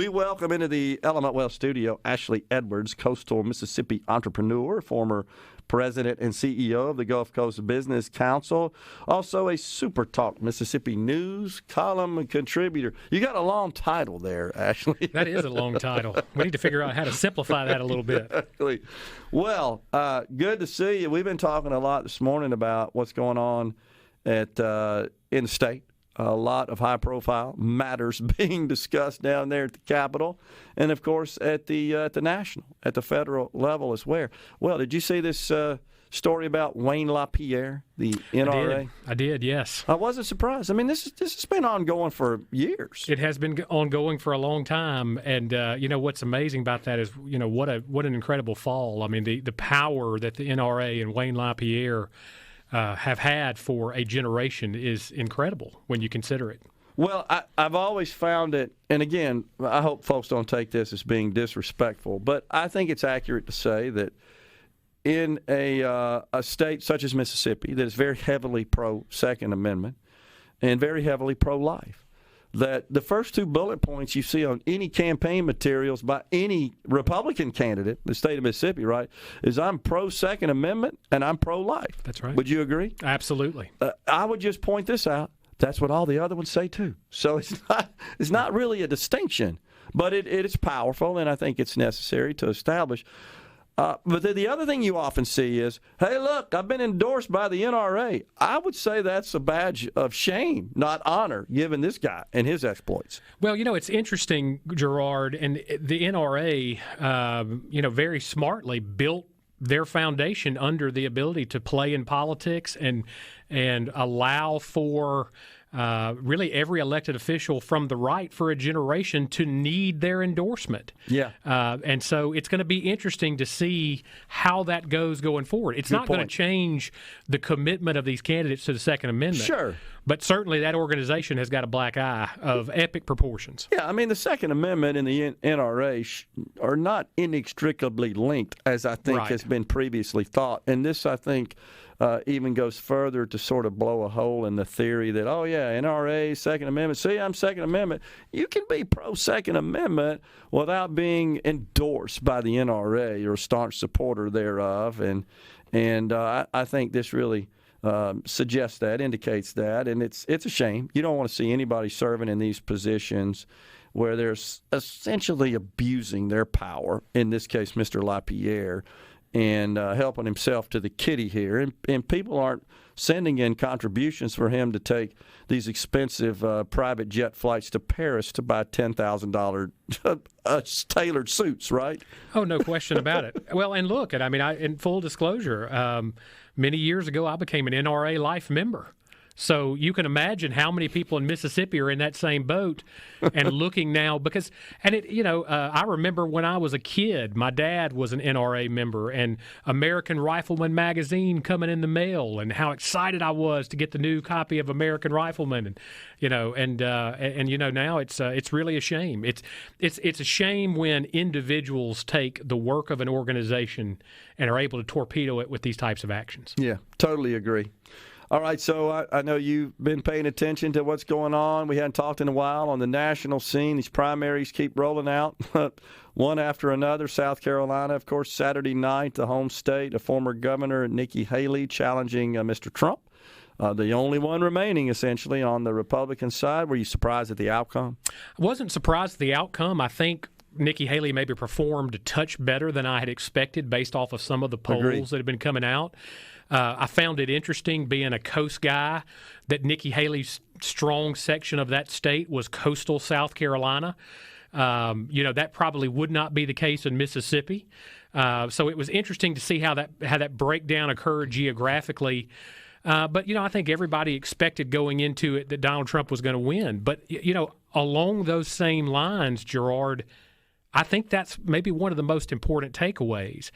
We welcome into the Element Wealth studio Ashley Edwards, coastal Mississippi entrepreneur, former president and CEO of the Gulf Coast Business Council, also a SuperTalk Mississippi News column contributor. You got a long title there, Ashley. That is a long title. We need to figure out how to simplify that a little bit. Well, good to see you. We've been talking a lot this morning about what's going on in the state. A lot of high-profile matters being discussed down there at the Capitol, and of course at the national, at the federal level as well. Well, did you see this story about Wayne LaPierre, the NRA? I did, yes. I wasn't surprised. I mean, this has been ongoing for years. It has been ongoing for a long time, and what's amazing about that is what an incredible fall. I mean, the power that the NRA and Wayne LaPierre have had for a generation is incredible when you consider it. Well, I've always found it, and again, I hope folks don't take this as being disrespectful, but I think it's accurate to say that in a state such as Mississippi that is very heavily pro-Second Amendment and very heavily pro-life, that the first two bullet points you see on any campaign materials by any Republican candidate in the state of Mississippi, right, is I'm pro-Second Amendment and I'm pro-life. That's right. Would you agree? Absolutely. I would just point this out. That's what all the other ones say, too. So it's not really a distinction, but it is powerful, and I think it's necessary to establish. But the other thing you often see is, hey, look, I've been endorsed by the NRA. I would say that's a badge of shame, not honor, given this guy and his exploits. Well, it's interesting, Gerard, and the NRA, very smartly built their foundation under the ability to play in politics and allow for really every elected official from the right for a generation to need their endorsement. Yeah. And so it's going to be interesting to see how that goes going forward. It's not going to change the commitment of these candidates to the Second Amendment. Sure. But certainly that organization has got a black eye of epic proportions. Yeah, I mean, the Second Amendment and the NRA are not inextricably linked, as I think has been previously thought. And this, I think, even goes further to sort of blow a hole in the theory that, oh, yeah, NRA, Second Amendment. See, I'm Second Amendment. You can be pro-Second Amendment without being endorsed by the NRA or a staunch supporter thereof. And I think this really suggests that, indicates that, and it's a shame. You don't want to see anybody serving in these positions where they're essentially abusing their power, in this case Mr. LaPierre, and helping himself to the kitty here. And people aren't sending in contributions for him to take these expensive private jet flights to Paris to buy $10,000 tailored suits, right? Oh, no question about it. Well, and look, in full disclosure, many years ago I became an NRA Life member. So you can imagine how many people in Mississippi are in that same boat and looking now I remember when I was a kid, my dad was an NRA member and American Rifleman magazine coming in the mail and how excited I was to get the new copy of American Rifleman now it's really a shame. It's a shame when individuals take the work of an organization and are able to torpedo it with these types of actions. Yeah, totally agree. All right, so I know you've been paying attention to what's going on. We hadn't talked in a while on the national scene. These primaries keep rolling out one after another. South Carolina, of course, Saturday night, the home state, a former governor, Nikki Haley, challenging Mr. Trump, the only one remaining, essentially, on the Republican side. Were you surprised at the outcome? I wasn't surprised at the outcome. I think Nikki Haley maybe performed a touch better than I had expected based off of some of the polls that have been coming out. I found it interesting, being a coast guy, that Nikki Haley's strong section of that state was coastal South Carolina. That probably would not be the case in Mississippi. So it was interesting to see how that breakdown occurred geographically. But I think everybody expected going into it that Donald Trump was going to win. But, along those same lines, Gerard, I think that's maybe one of the most important takeaways.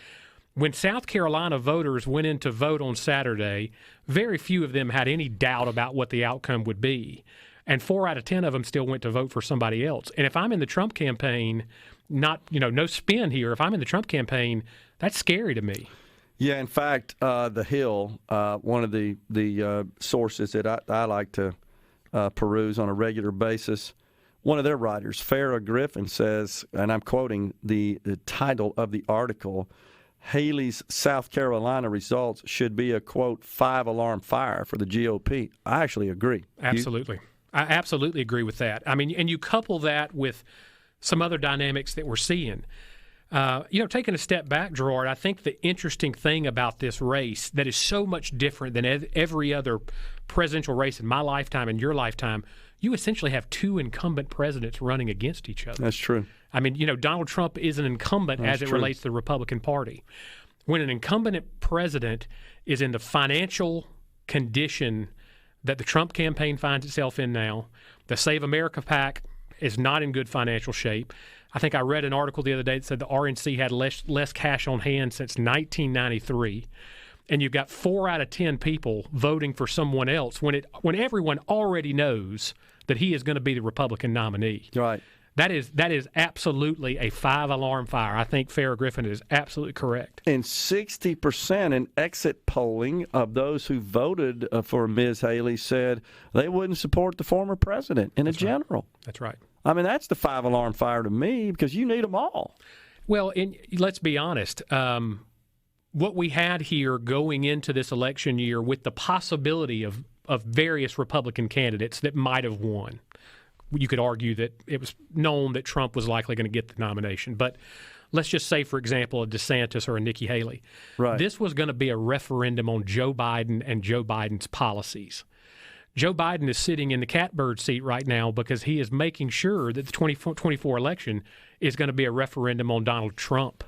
When South Carolina voters went in to vote on Saturday, very few of them had any doubt about what the outcome would be. And 4 out of 10 of them still went to vote for somebody else. And if I'm in the Trump campaign, no spin here, if I'm in the Trump campaign, that's scary to me. Yeah, in fact, The Hill, one of the sources that I like to peruse on a regular basis, one of their writers, Farrah Griffin, says, and I'm quoting the title of the article, Haley's South Carolina results should be a, quote, 5-alarm fire for the GOP. I actually agree. Absolutely. I absolutely agree with that. I mean, and you couple that with some other dynamics that we're seeing. Taking a step back, Gerard, I think the interesting thing about this race that is so much different than every other presidential race in my lifetime and your lifetime, you essentially have two incumbent presidents running against each other. That's true. I mean, Donald Trump is an incumbent as it relates to the Republican Party. When an incumbent president is in the financial condition that the Trump campaign finds itself in now, the Save America PAC is not in good financial shape. I think I read an article the other day that said the RNC had less cash on hand since 1993. And you've got 4 out of 10 people voting for someone else when everyone already knows that he is going to be the Republican nominee. Right. That is absolutely a 5-alarm fire. I think Farrah Griffin is absolutely correct. And 60% in exit polling of those who voted for Ms. Haley said they wouldn't support the former president in a general. That's right. I mean, that's the 5-alarm fire to me because you need them all. Well, let's be honest. What we had here going into this election year with the possibility of various Republican candidates that might have won. You could argue that it was known that Trump was likely going to get the nomination. But let's just say, for example, a DeSantis or a Nikki Haley. Right. This was going to be a referendum on Joe Biden and Joe Biden's policies. Joe Biden is sitting in the catbird seat right now because he is making sure that the 2024 election is going to be a referendum on Donald Trump.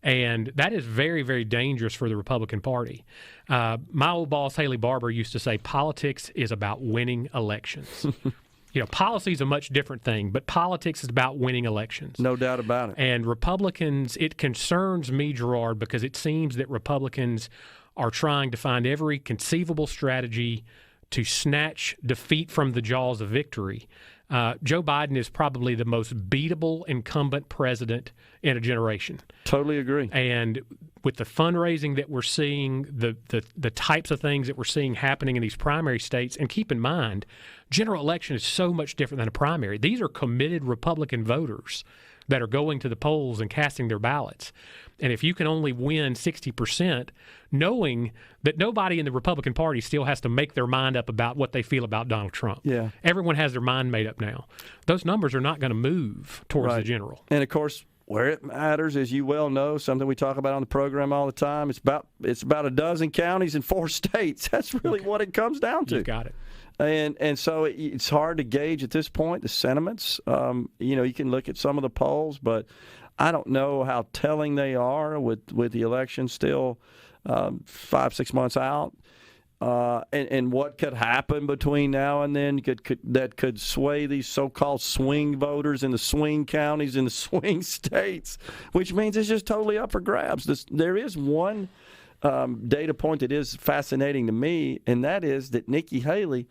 And that is very, very dangerous for the Republican Party. My old boss, Haley Barbour, used to say politics is about winning elections. Policy is a much different thing, but politics is about winning elections. No doubt about it. And Republicans, it concerns me, Gerard, because it seems that Republicans are trying to find every conceivable strategy to snatch defeat from the jaws of victory. Joe Biden is probably the most beatable incumbent president in a generation. Totally agree. And with the fundraising that we're seeing, the types of things that we're seeing happening in these primary states, and keep in mind, general election is so much different than a primary. These are committed Republican voters that are going to the polls and casting their ballots. And if you can only win 60%, knowing that nobody in the Republican Party still has to make their mind up about what they feel about Donald Trump. Yeah. Everyone has their mind made up now. Those numbers are not going to move towards the general. And, of course, where it matters, as you well know, something we talk about on the program all the time, it's about a dozen counties in 4 states. That's really what it comes down to. You've got it. And so it's hard to gauge at this point the sentiments. You can look at some of the polls, but I don't know how telling they are with the election still 5-6 months out. And what could happen between now and then that could sway these so-called swing voters in the swing counties in the swing states, which means it's just totally up for grabs. There is one data point that is fascinating to me, and that is that Nikki Haley,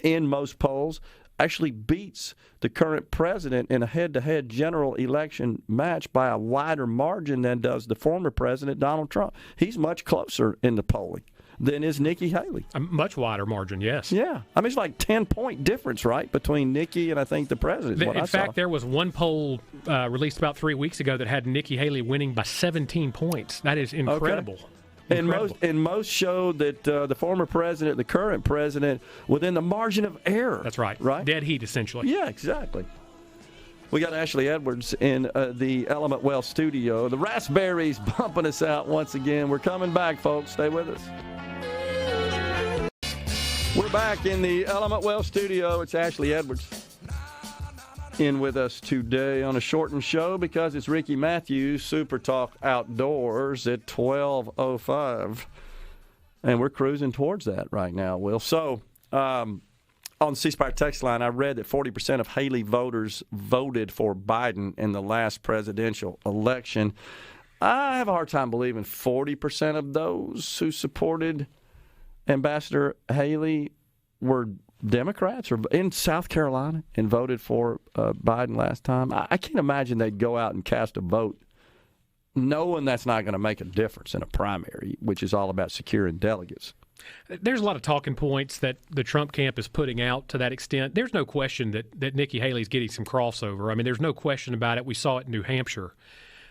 in most polls, actually beats the current president in a head-to-head general election match by a wider margin than does the former president, Donald Trump. He's much closer in the polling than is Nikki Haley. A much wider margin, yes. Yeah. I mean, it's like 10-point difference, right, between Nikki and I think the president. In fact, there was one poll released about 3 weeks ago that had Nikki Haley winning by 17 points. That is incredible. Okay. And most showed that the former president, the current president, within the margin of error. That's right. Right? Dead heat, essentially. Yeah, exactly. We got Ashley Edwards in the Element Wealth studio. The raspberries bumping us out once again. We're coming back, folks. Stay with us. We're back in the Element Wealth studio. It's Ashley Edwards in with us today on a shortened show because it's Ricky Matthews, SuperTalk Outdoors at 12:05. And we're cruising towards that right now, Will. So, on the C Spire text line, I read that 40% of Haley voters voted for Biden in the last presidential election. I have a hard time believing 40% of those who supported Ambassador Haley were Democrats or in South Carolina and voted for Biden last time. I can't imagine they'd go out and cast a vote knowing that's not going to make a difference in a primary, which is all about securing delegates. There's a lot of talking points that the Trump camp is putting out to that extent. There's no question that Nikki Haley's getting some crossover. I mean, there's no question about it. We saw it in New Hampshire.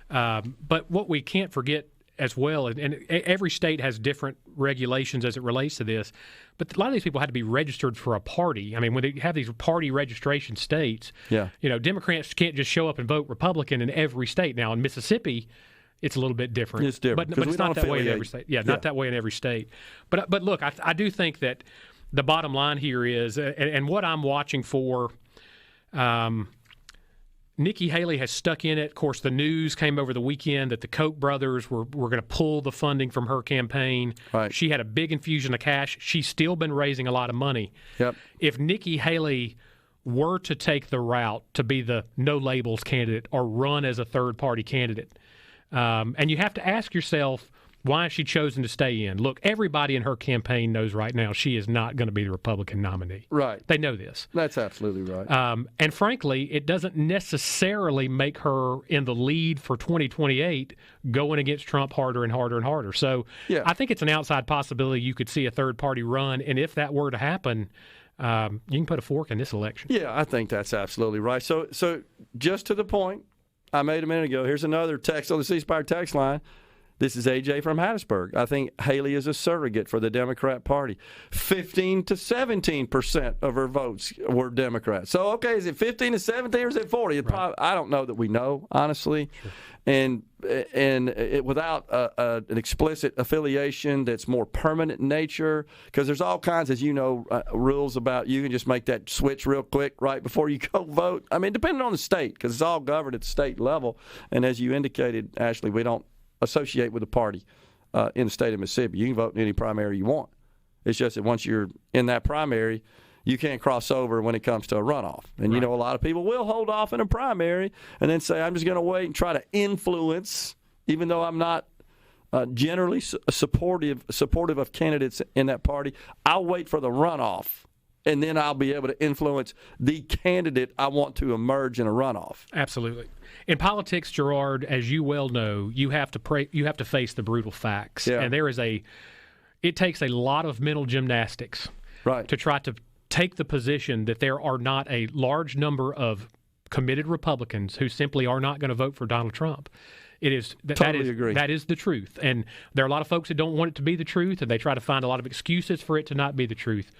But what we can't forget as well, and every state has different regulations as it relates to this, but a lot of these people had to be registered for a party. I mean, when they have these party registration states, Democrats can't just show up and vote Republican in every state. Now, in Mississippi, it's a little bit different. It's different. But it's not that way in every state. Not that way in every state. But look, I do think that the bottom line here is, and what I'm watching for, Nikki Haley has stuck in it. Of course, the news came over the weekend that the Koch brothers were going to pull the funding from her campaign. Right. She had a big infusion of cash. She's still been raising a lot of money. Yep. If Nikki Haley were to take the route to be the no-labels candidate or run as a third-party candidate, and you have to ask yourself, why has she chosen to stay in? Look, everybody in her campaign knows right now she is not going to be the Republican nominee. Right. They know this. That's absolutely right. And frankly, it doesn't necessarily make her in the lead for 2028 going against Trump harder and harder and harder. So I think it's an outside possibility you could see a third-party run, and if that were to happen, you can put a fork in this election. Yeah, I think that's absolutely right. So just to the point I made a minute ago, here's another text on the C Spire text line. This is AJ from Hattiesburg. I think Haley is a surrogate for the Democrat Party. 15 to 17% of her votes were Democrats. So, okay, is it 15 to 17 or is it 40? I don't know that we know, honestly. Sure. And without an explicit affiliation that's more permanent in nature, because there's all kinds, as you know, rules about you can just make that switch real quick right before you go vote. I mean, depending on the state, because it's all governed at the state level. And as you indicated, Ashley, we don't associate with a party in the state of Mississippi. You can vote in any primary you want. It's just that once you're in that primary, you can't cross over when it comes to a runoff. And, you know, a lot of people will hold off in a primary and then say, I'm just going to wait and try to influence, even though I'm not generally supportive of candidates in that party. I'll wait for the runoff, and then I'll be able to influence the candidate I want to emerge in a runoff. Absolutely. In politics, Gerard, as you well know, you have to face the brutal facts. Yeah. And it takes a lot of mental gymnastics to try to take the position that there are not a large number of committed Republicans who simply are not going to vote for Donald Trump. It is agree. That is the truth. And there are a lot of folks that don't want it to be the truth, and they try to find a lot of excuses for it to not be the truth.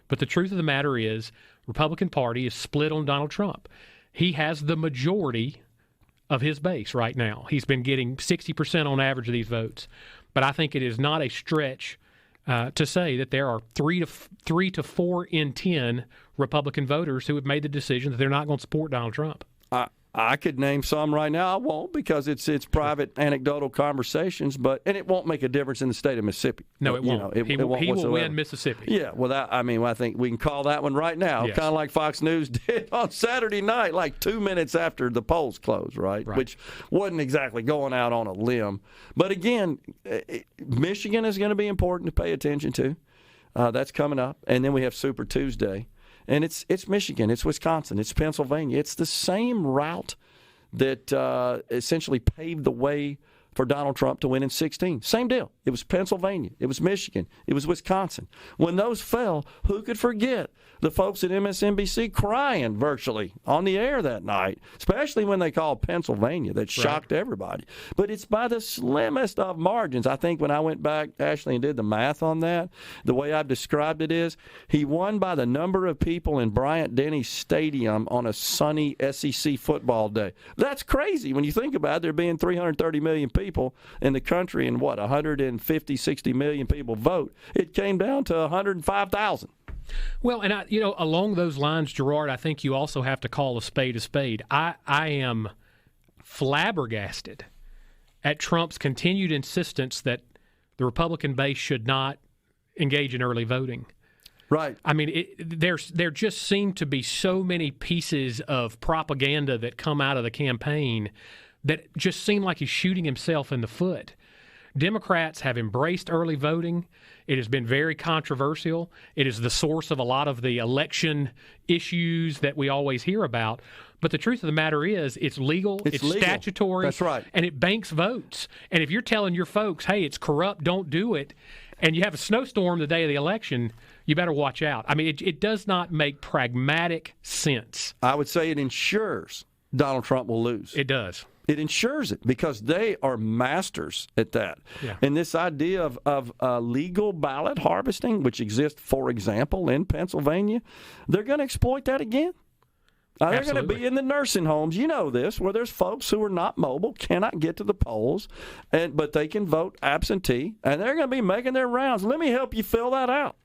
But the truth of the matter is, Republican Party is split on Donald Trump. He has the majority of his base right now. He's been getting 60% on average of these votes. But I think it is not a stretch to say that there are 3 to 4 in 10 Republican voters who have made the decision that they're not going to support Donald Trump. I could name some right now. I won't, because it's private, anecdotal conversations, and it won't make a difference in the state of Mississippi. No, it won't. He will win Mississippi. Yeah, I think we can call that one right now, yes. Kind of like Fox News did on Saturday night, like 2 minutes after the polls closed, right? Which wasn't exactly going out on a limb. But again, Michigan is going to be important to pay attention to. That's coming up. And then we have Super Tuesday. And it's Michigan, it's Wisconsin, it's Pennsylvania. It's the same route that essentially paved the way for Donald Trump to win in 2016. Same deal. It was Pennsylvania. It was Michigan. It was Wisconsin. When those fell, who could forget the folks at MSNBC crying virtually on the air that night, especially when they called Pennsylvania. That shocked everybody. But it's by the slimmest of margins. I think when I went back, Ashley, and did the math on that, the way I've described it is he won by the number of people in Bryant-Denny Stadium on a sunny SEC football day. That's crazy when you think about it, there being 330 million people in the country and 150, 60 million people vote. It came down to 105,000. Well, and along those lines, Gerard, I think you also have to call a spade a spade. I am flabbergasted at Trump's continued insistence that the Republican base should not engage in early voting. Right. I mean, there just seem to be so many pieces of propaganda that come out of the campaign that just seem like he's shooting himself in the foot. Democrats have embraced early voting. It has been very controversial. It is the source of a lot of the election issues that we always hear about. But the truth of the matter is, it's legal, it's statutory, that's right, and it banks votes. And if you're telling your folks, hey, it's corrupt, don't do it, and you have a snowstorm the day of the election, you better watch out. I mean, it does not make pragmatic sense. I would say it ensures Donald Trump will lose. It does. It ensures it because they are masters at that. Yeah. And this idea of legal ballot harvesting, which exists, for example, in Pennsylvania, they're going to exploit that again. They're going to be in the nursing homes, you know this, where there's folks who are not mobile, cannot get to the polls, but they can vote absentee, and they're going to be making their rounds. Let me help you fill that out.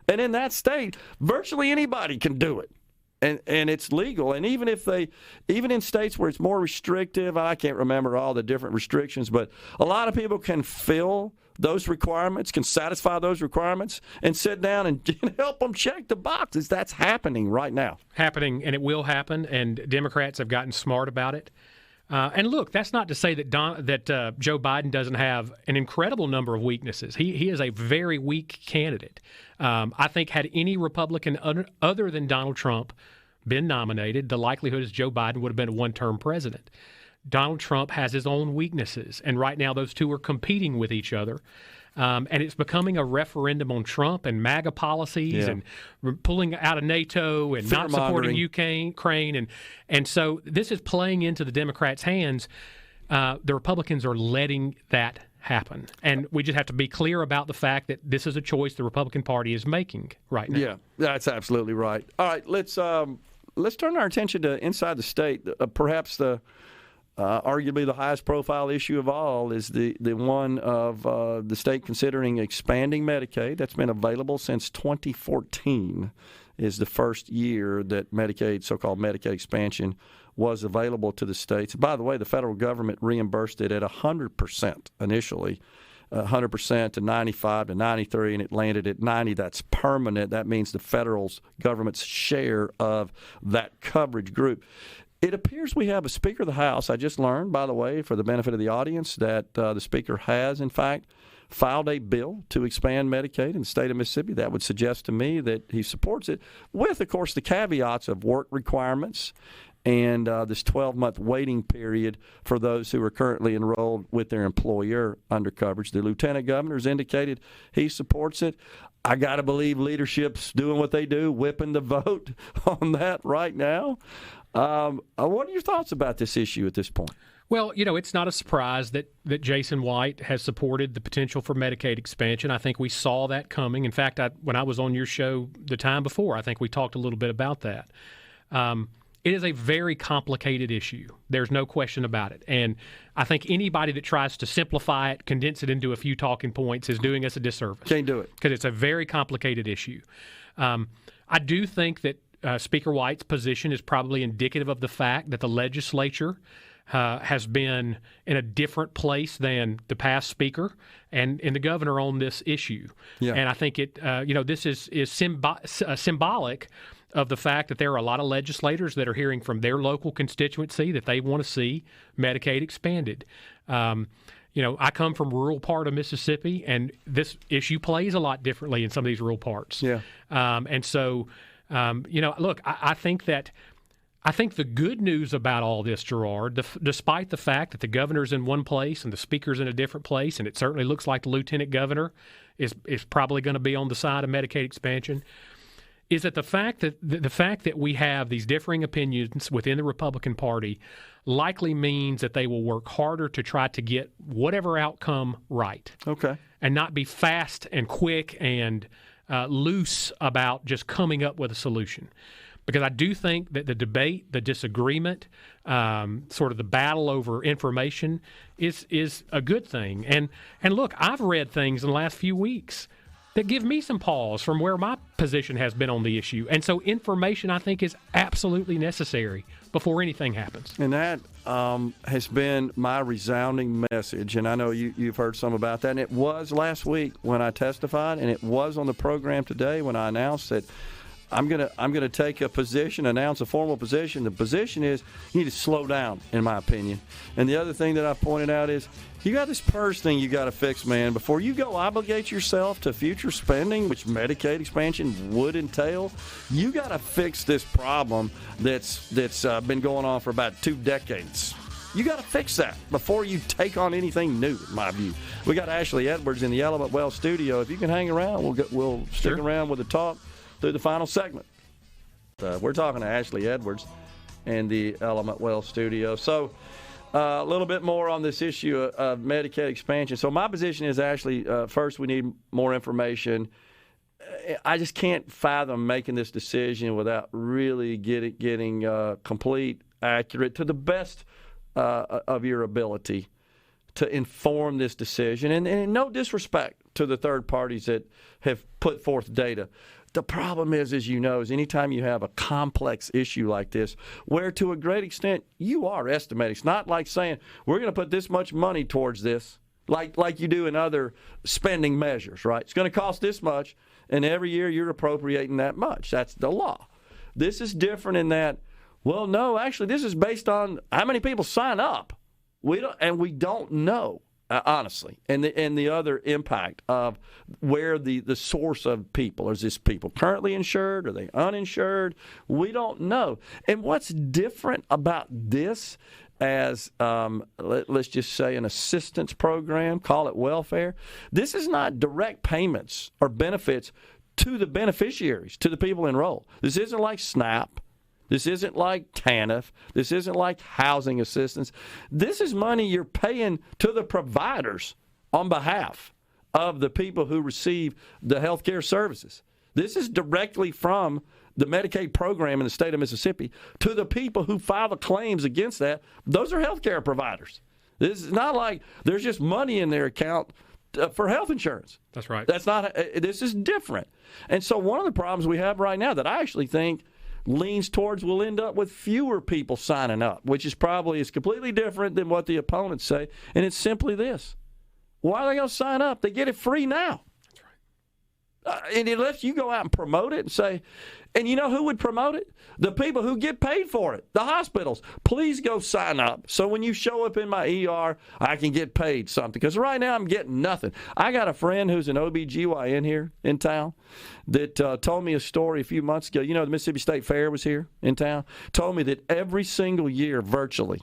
And in that state, virtually anybody can do it. And it's legal. And even in states where it's more restrictive, I can't remember all the different restrictions, but a lot of people can fill those requirements, can satisfy those requirements, and sit down and help them check the boxes. That's happening right now. Happening, and it will happen, and Democrats have gotten smart about it. And look, that's not to say that Joe Biden doesn't have an incredible number of weaknesses. He is a very weak candidate. I think had any Republican other than Donald Trump been nominated, the likelihood is Joe Biden would have been a one-term president. Donald Trump has his own weaknesses, and right now those two are competing with each other. And it's becoming a referendum on Trump and MAGA policies and pulling out of NATO and not supporting Ukraine. And so this is playing into the Democrats' hands. The Republicans are letting that happen. And we just have to be clear about the fact that this is a choice the Republican Party is making right now. Yeah, that's absolutely right. All right, let's turn our attention to inside the state. Perhaps arguably the highest profile issue of all is the one of the state considering expanding Medicaid. That's been available since 2014 is the first year that Medicaid, so-called Medicaid expansion, was available to the states. By the way, the federal government reimbursed it at 100% initially, 100% to 95 to 93, and it landed at 90. That's permanent. That means the federal government's share of that coverage group. It appears we have a Speaker of the House. I just learned, by the way, for the benefit of the audience, that the Speaker has, in fact, filed a bill to expand Medicaid in the state of Mississippi. That would suggest to me that he supports it, with, of course, the caveats of work requirements and this 12-month waiting period for those who are currently enrolled with their employer under coverage. The lieutenant governor has indicated he supports it. I got to believe leadership's doing what they do, whipping the vote on that right now. What are your thoughts about this issue at this point? Well, it's not a surprise that Jason White has supported the potential for Medicaid expansion. I think we saw that coming. In fact, when I was on your show the time before, I think we talked a little bit about that. It is a very complicated issue. There's no question about it. And I think anybody that tries to simplify it, condense it into a few talking points is doing us a disservice. Can't do it. Because it's a very complicated issue. I do think that Speaker White's position is probably indicative of the fact that the legislature has been in a different place than the past speaker and the governor on this issue. Yeah. And I think this is symbolic of the fact that there are a lot of legislators that are hearing from their local constituency that they want to see Medicaid expanded. I come from rural part of Mississippi, and this issue plays a lot differently in some of these rural parts. Yeah. And so, look, I think the good news about all this, Gerard, despite the fact that the governor's in one place and the speaker's in a different place, and it certainly looks like the lieutenant governor is probably going to be on the side of Medicaid expansion, is that the fact that we have these differing opinions within the Republican Party likely means that they will work harder to try to get whatever outcome right. Okay. And not be fast and quick and loose about just coming up with a solution. Because I do think that the debate, the disagreement, sort of the battle over information is a good thing. And look, I've read things in the last few weeks that give me some pause from where my position has been on the issue. And so information, I think, is absolutely necessary before anything happens. And that has been my resounding message. And I know you've heard some about that. And it was last week when I testified, and it was on the program today when I announced that I'm gonna take a position, announce a formal position. The position is you need to slow down, in my opinion. And the other thing that I pointed out is you got this PERS thing you got to fix, man. Before you go obligate yourself to future spending, which Medicaid expansion would entail, you got to fix this problem that's been going on for about 2 decades. You got to fix that before you take on anything new, in my view. We got Ashley Edwards in the Element Well studio. If you can hang around, we'll stick around with the talk through the final segment. We're talking to Ashley Edwards in the Element Well studio. So a little bit more on this issue of Medicaid expansion. So my position is, Ashley, first we need more information. I just can't fathom making this decision without really getting complete, accurate, to the best of your ability to inform this decision. And no disrespect to the third parties that have put forth data. The problem is, as you know, is anytime you have a complex issue like this, where to a great extent you are estimating. It's not like saying, we're going to put this much money towards this, like you do in other spending measures, right? It's going to cost this much, and every year you're appropriating that much. That's the law. This is different in that, well, no, actually, this is based on how many people sign up. We don't know, honestly, and the other impact of where the source of people. Is this people currently insured? Are they uninsured? We don't know. And what's different about this as, let's just say, an assistance program, call it welfare, this is not direct payments or benefits to the beneficiaries, to the people enrolled. This isn't like SNAP. This isn't like TANF. This isn't like housing assistance. This is money you're paying to the providers on behalf of the people who receive the health care services. This is directly from the Medicaid program in the state of Mississippi to the people who file the claims against that. Those are health care providers. This is not like there's just money in their account for health insurance. That's right. That's not. This is different. And so one of the problems we have right now that I actually think leans towards we'll end up with fewer people signing up, which is completely different than what the opponents say. And it's simply this. Why are they going to sign up? They get it free now. That's right. And unless you go out and promote it and say, and you know who would promote it? The people who get paid for it, the hospitals. Please go sign up so when you show up in my ER, I can get paid something. Because right now I'm getting nothing. I got a friend who's an OBGYN here in town that told me a story a few months ago. You know, the Mississippi State Fair was here in town. Told me that every single year, virtually,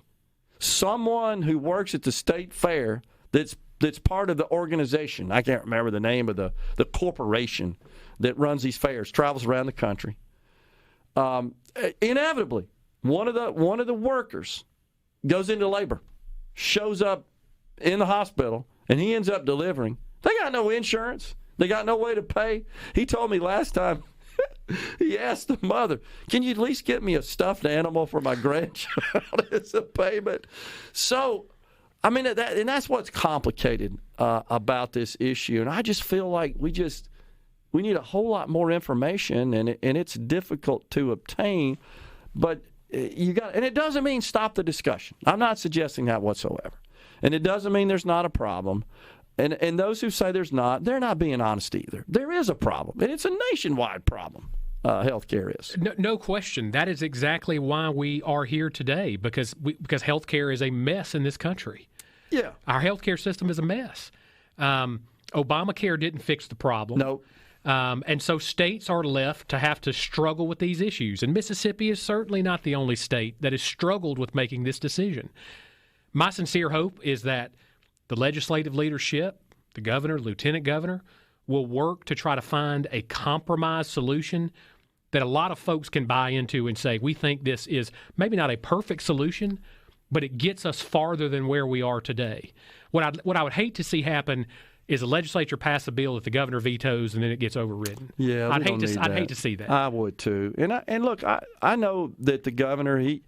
someone who works at the state fair that's part of the organization, I can't remember the name of the corporation that runs these fairs, travels around the country. Inevitably, one of the workers goes into labor, shows up in the hospital, and he ends up delivering. They got no insurance. They got no way to pay. He told me last time, he asked the mother, can you at least get me a stuffed animal for my grandchild as a payment? So, I mean, that's what's complicated about this issue. And I just feel like we need a whole lot more information, and it's difficult to obtain. But and it doesn't mean stop the discussion. I'm not suggesting that whatsoever. And it doesn't mean there's not a problem. And those who say there's not, they're not being honest either. There is a problem, and it's a nationwide problem. Healthcare is. No question. That is exactly why we are here today, because healthcare is a mess in this country. Yeah. Our healthcare system is a mess. Obamacare didn't fix the problem. No. And so states are left to have to struggle with these issues. And Mississippi is certainly not the only state that has struggled with making this decision. My sincere hope is that the legislative leadership, the governor, lieutenant governor, will work to try to find a compromise solution that a lot of folks can buy into and say, we think this is maybe not a perfect solution, but it gets us farther than where we are today. What I would hate to see happen is the legislature pass a bill that the governor vetoes and then it gets overridden. Yeah, I'd hate to see that. I would too. And look, I know that the governor he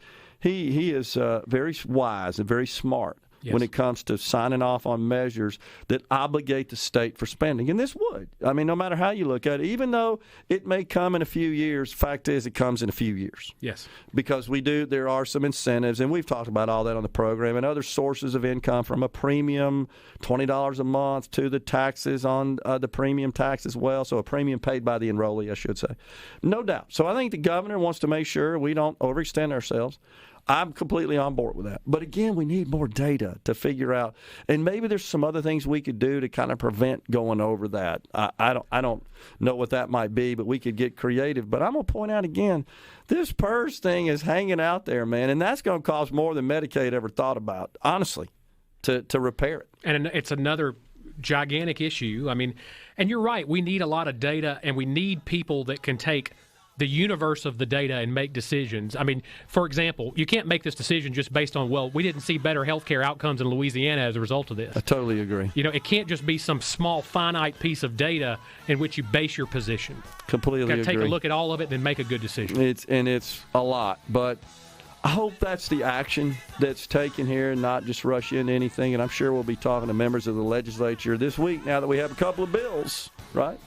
is very wise and very smart. Yes. When it comes to signing off on measures that obligate the state for spending. And this would. I mean, no matter how you look at it, even though it may come in a few years, fact is it comes in a few years. Yes. Because there are some incentives, and we've talked about all that on the program, and other sources of income from a premium, $20 a month, to the taxes on the premium tax as well. So a premium paid by the enrollee, I should say. No doubt. So I think the governor wants to make sure we don't overextend ourselves. I'm completely on board with that. But again, we need more data to figure out, and maybe there's some other things we could do to kind of prevent going over that. I don't know what that might be, but we could get creative. But I'm going to point out again, this PERS thing is hanging out there, man, and that's going to cost more than Medicaid ever thought about, honestly, to repair it. And it's another gigantic issue. I mean, and you're right, we need a lot of data, and we need people that can take the universe of the data and make decisions. I mean, for example, you can't make this decision just based on, well, we didn't see better healthcare outcomes in Louisiana as a result of this. I totally agree. You know, it can't just be some small, finite piece of data in which you base your position. Completely agree. You've got to take a look at all of it and then make a good decision. It's a lot, but I hope that's the action that's taken here and not just rush into anything. And I'm sure we'll be talking to members of the legislature this week now that we have a couple of bills, right?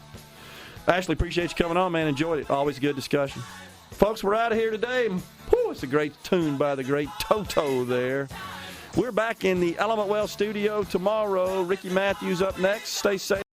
Ashley, appreciate you coming on, man. Enjoyed it. Always a good discussion. Folks, we're out of here today. Whew, it's a great tune by the great Toto there. We're back in the Element Well studio tomorrow. Ricky Matthews up next. Stay safe.